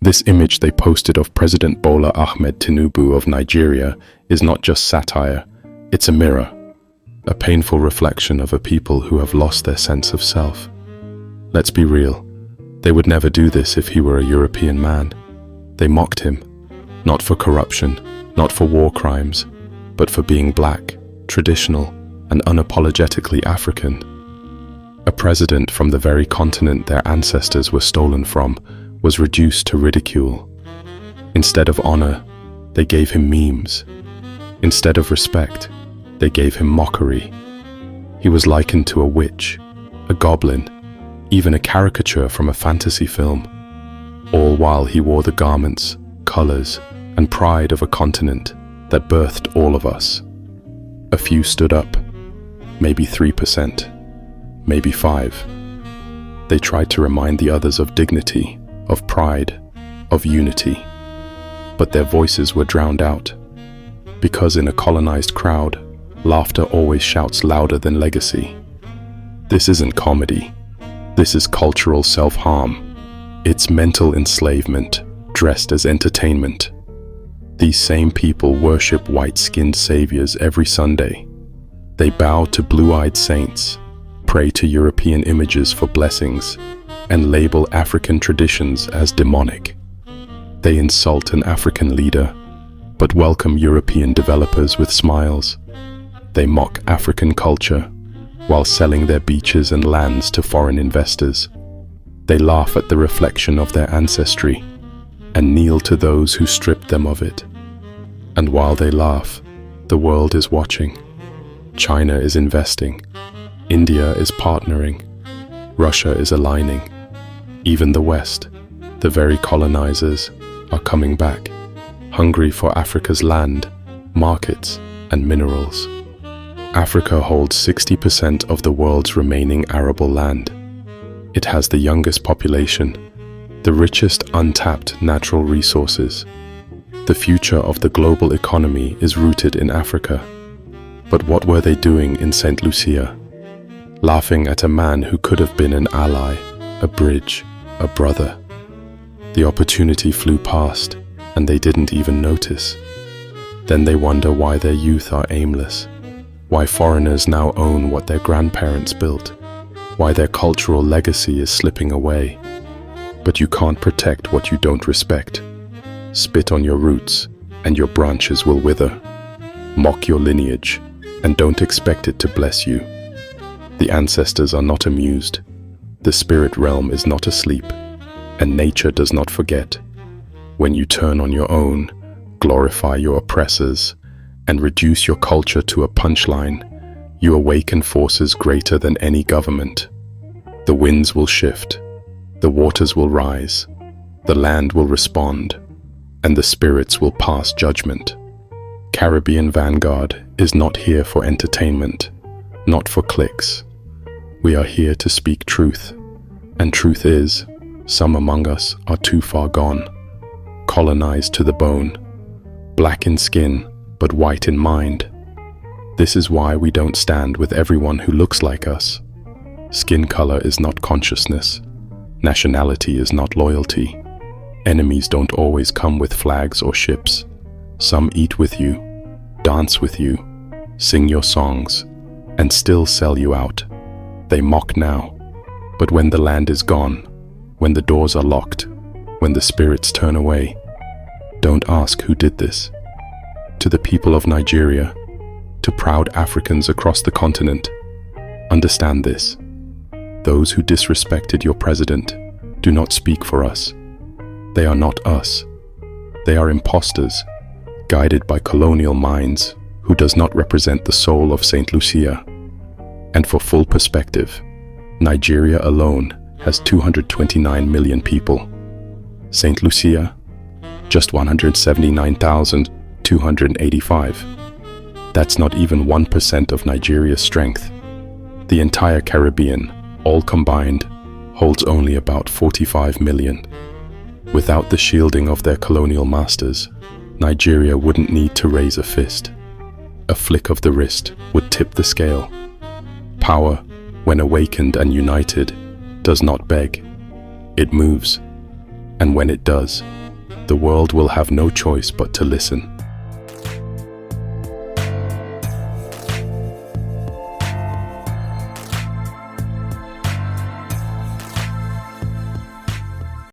This image they posted of President Bola Ahmed Tinubu of Nigeria is not just satire, it's a mirror, a painful reflection of a people who have lost their sense of self. Let's be real, they would never do this if he were a European man. They mocked him, not for corruption, not for war crimes, but for being black, traditional, and unapologetically African. A president from the very continent their ancestors were stolen from was reduced to ridicule. Instead of honor, they gave him memes. Instead of respect, they gave him mockery. He was likened to a witch, a goblin, even a caricature from a fantasy film, all while he wore the garments, colors, and pride of a continent that birthed all of us. A few stood up, maybe 3%, maybe 5%. They tried to remind the others of dignity, of pride, of unity. But their voices were drowned out, because in a colonized crowd, laughter always shouts louder than legacy. This isn't comedy. This is cultural self-harm. It's mental enslavement, dressed as entertainment. These same people worship white-skinned saviors every Sunday. They bow to blue-eyed saints, pray to European images for blessings, and label African traditions as demonic. They insult an African leader, but welcome European developers with smiles. They mock African culture, while selling their beaches and lands to foreign investors. They laugh at the reflection of their ancestry, and kneel to those who stripped them of it. And while they laugh, the world is watching. China is investing. India is partnering. Russia is aligning. Even the West, the very colonizers, are coming back, hungry for Africa's land, markets, and minerals. Africa holds 60% of the world's remaining arable land. It has the youngest population, the richest untapped natural resources. The future of the global economy is rooted in Africa. But what were they doing in St. Lucia? Laughing at a man who could have been an ally, a bridge, a brother. The opportunity flew past, and they didn't even notice. Then they wonder why their youth are aimless, why foreigners now own what their grandparents built, why their cultural legacy is slipping away. But you can't protect what you don't respect. Spit on your roots, and your branches will wither. Mock your lineage, and don't expect it to bless you. The ancestors are not amused. The spirit realm is not asleep, and nature does not forget. When you turn on your own, glorify your oppressors, and reduce your culture to a punchline, you awaken forces greater than any government. The winds will shift, the waters will rise, the land will respond, and the spirits will pass judgment. Caribbean Vanguard is not here for entertainment, not for clicks. We are here to speak truth, and truth is, some among us are too far gone, colonized to the bone, black in skin, but white in mind. This is why we don't stand with everyone who looks like us. Skin color is not consciousness. Nationality is not loyalty. Enemies don't always come with flags or ships. Some eat with you, dance with you, sing your songs, and still sell you out. They mock now, but when the land is gone, when the doors are locked, when the spirits turn away, don't ask who did this. To the people of Nigeria, to proud Africans across the continent, understand this. Those who disrespected your president do not speak for us. They are not us. They are imposters, guided by colonial minds who does not represent the soul of St. Lucia. And for full perspective, Nigeria alone has 229 million people. St. Lucia, just 179,285. That's not even 1% of Nigeria's strength. The entire Caribbean, all combined, holds only about 45 million. Without the shielding of their colonial masters, Nigeria wouldn't need to raise a fist. A flick of the wrist would tip the scale. Power, when awakened and united, does not beg. It moves. And when it does, the world will have no choice but to listen.